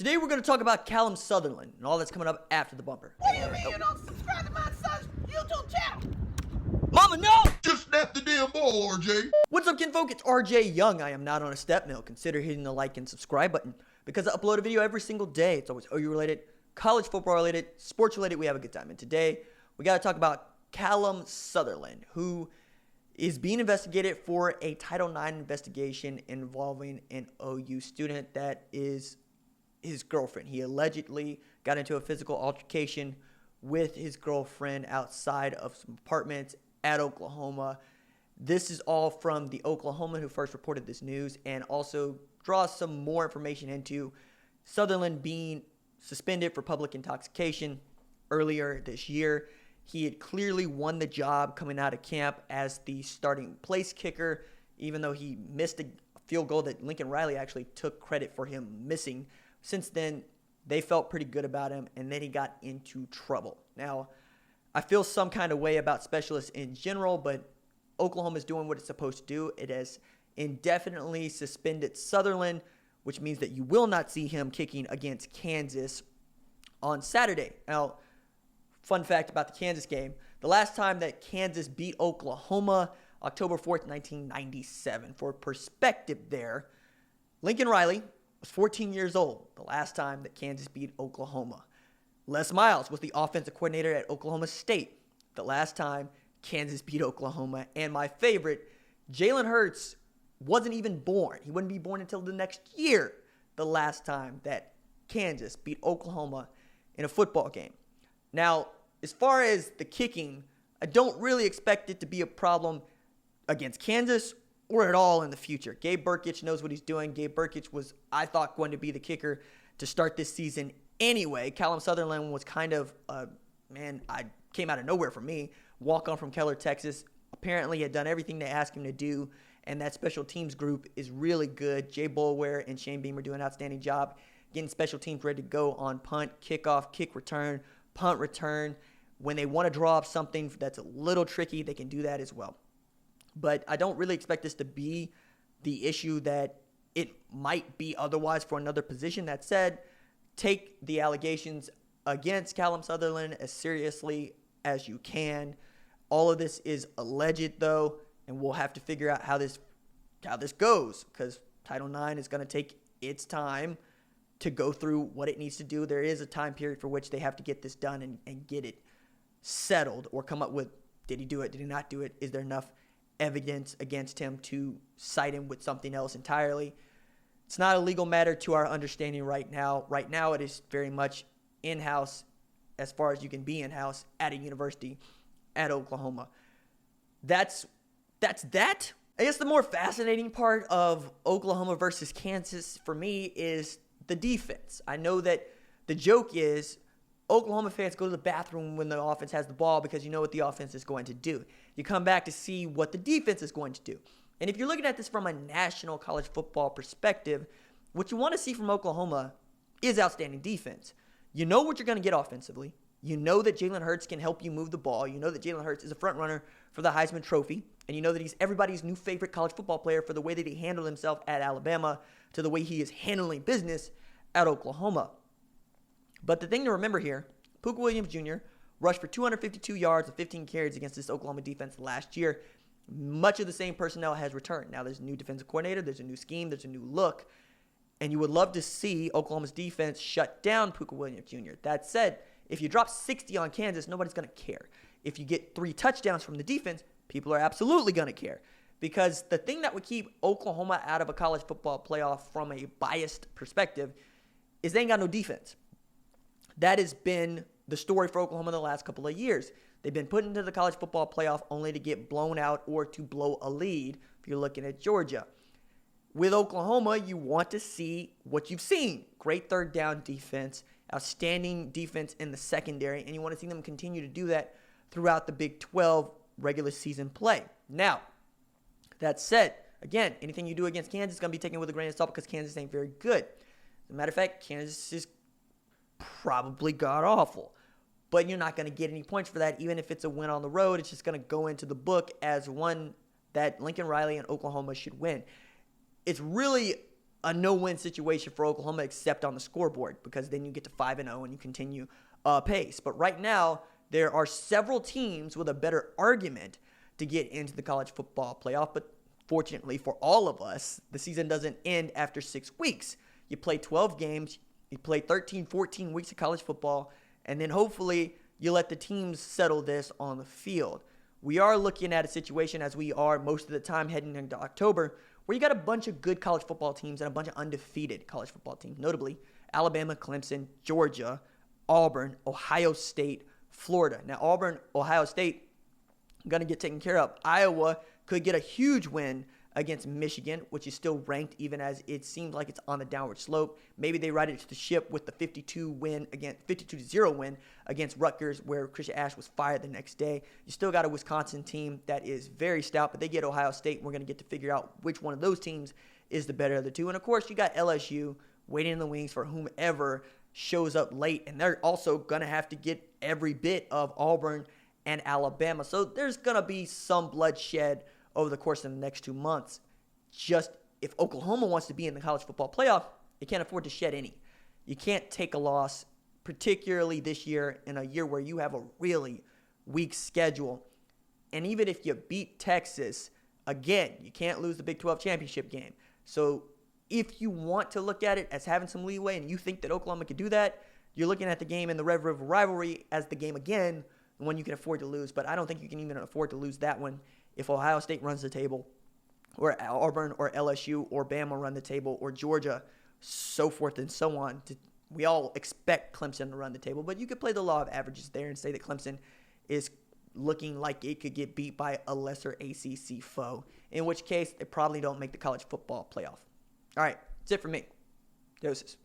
Today we're going to talk about Calum Sutherland and all that's coming up after the bumper. What do you mean you don't subscribe to my son's YouTube channel? Mama, no! Just snap the damn ball, RJ. What's up, kinfolk? It's RJ Young. I am not on a step mill. Consider hitting the like and subscribe button because I upload a video every single day. It's always OU related, college football related, sports related. We have a good time. And today we got to talk about Calum Sutherland, who is being investigated for a Title IX investigation involving an OU student that is his girlfriend. He allegedly got into a physical altercation with his girlfriend outside of some apartments at Oklahoma. This is all from the Oklahoman who first reported this news, and also draws some more information into Sutherland being suspended for public intoxication earlier this year. He had clearly won the job coming out of camp as the starting place kicker, even though he missed a field goal that Lincoln Riley actually took credit for him missing. Since then, they felt pretty good about him, and then he got into trouble. Now, I feel some kind of way about specialists in general, but Oklahoma is doing what it's supposed to do. It has indefinitely suspended Sutherland, which means that you will not see him kicking against Kansas on Saturday. Now, fun fact about the Kansas game, the last time that Kansas beat Oklahoma, October 4th, 1997. For perspective there, Lincoln Riley was 14 years old the last time that Kansas beat Oklahoma. Les Miles was the offensive coordinator at Oklahoma State the last time Kansas beat Oklahoma. And my favorite, Jalen Hurts wasn't even born. He wouldn't be born until the next year the last time that Kansas beat Oklahoma in a football game. Now, as far as the kicking, I don't really expect it to be a problem against Kansas or at all in the future. Gabe Brkic knows what he's doing. Gabe Brkic was, I thought, going to be the kicker to start this season anyway. Calum Sutherland was kind of, came out of nowhere for me. Walk-on from Keller, Texas. Apparently he had done everything they asked him to do, and that special teams group is really good. Jay Boulware and Shane Beamer do an outstanding job getting special teams ready to go on punt, kickoff, kick return, punt return. When they want to draw up something that's a little tricky, they can do that as well. But I don't really expect this to be the issue that it might be otherwise for another position. That said, take the allegations against Calum Sutherland as seriously as you can. All of this is alleged, though, and we'll have to figure out how this goes, because Title IX is going to take its time to go through what it needs to do. There is a time period for which they have to get this done and get it settled, or come up with, did he do it, did he not do it, is there enough evidence against him to cite him with something else entirely. It's not a legal matter to our understanding right now. Right now it is very much in-house, as far as you can be in-house at a university at Oklahoma. That's that. I guess the more fascinating part of Oklahoma versus Kansas for me is the defense. I know that the joke is Oklahoma fans go to the bathroom when the offense has the ball because you know what the offense is going to do. You come back to see what the defense is going to do. And if you're looking at this from a national college football perspective, what you want to see from Oklahoma is outstanding defense. You know what you're going to get offensively. You know that Jalen Hurts can help you move the ball. You know that Jalen Hurts is a front runner for the Heisman Trophy. And you know that he's everybody's new favorite college football player for the way that he handled himself at Alabama to the way he is handling business at Oklahoma. But the thing to remember here, Puka Williams Jr. rushed for 252 yards and 15 carries against this Oklahoma defense last year. Much of the same personnel has returned. Now there's a new defensive coordinator, there's a new scheme, there's a new look. And you would love to see Oklahoma's defense shut down Puka Williams Jr. That said, if you drop 60 on Kansas, nobody's going to care. If you get 3 touchdowns from the defense, people are absolutely going to care. Because the thing that would keep Oklahoma out of a college football playoff from a biased perspective is they ain't got no defense. That has been the story for Oklahoma the last couple of years. They've been put into the college football playoff only to get blown out or to blow a lead if you're looking at Georgia. With Oklahoma, you want to see what you've seen. Great third down defense, outstanding defense in the secondary, and you want to see them continue to do that throughout the Big 12 regular season play. Now, that said, again, anything you do against Kansas is going to be taken with a grain of salt because Kansas ain't very good. As a matter of fact, Kansas is probably god-awful. But you're not going to get any points for that, even if it's a win on the road. It's just going to go into the book as one that Lincoln Riley and Oklahoma should win. It's really a no-win situation for Oklahoma except on the scoreboard, because then you get to 5-0 and you continue pace. But right now, there are several teams with a better argument to get into the college football playoff. But fortunately for all of us, the season doesn't end after 6 weeks. You play 12 games, you play 13, 14 weeks of college football, and then hopefully you let the teams settle this on the field. We are looking at a situation, as we are most of the time heading into October, where you got a bunch of good college football teams and a bunch of undefeated college football teams, notably Alabama, Clemson, Georgia, Auburn, Ohio State, Florida. Now, Auburn, Ohio State, going to get taken care of. Iowa could get a huge win against Michigan, which is still ranked, even as it seems like it's on the downward slope. Maybe they ride it to the ship with the 52-0 win against Rutgers, where Christian Ash was fired the next day. You still got a Wisconsin team that is very stout, but they get Ohio State, and we're going to get to figure out which one of those teams is the better of the two. And, of course, you got LSU waiting in the wings for whomever shows up late, and they're also going to have to get every bit of Auburn and Alabama. So there's going to be some bloodshed over the course of the next 2 months. Just if Oklahoma wants to be in the college football playoff, it can't afford to shed any. You can't take a loss, particularly this year, in a year where you have a really weak schedule. And even if you beat Texas, again, you can't lose the Big 12 championship game. So if you want to look at it as having some leeway and you think that Oklahoma could do that, you're looking at the game in the Red River rivalry as the game again, the one you can afford to lose. But I don't think you can even afford to lose that one if Ohio State runs the table, or Auburn or LSU or Bama run the table, or Georgia, so forth and so on. We all expect Clemson to run the table, but you could play the law of averages there and say that Clemson is looking like it could get beat by a lesser ACC foe, in which case they probably don't make the college football playoff. All right, that's it for me. Doses.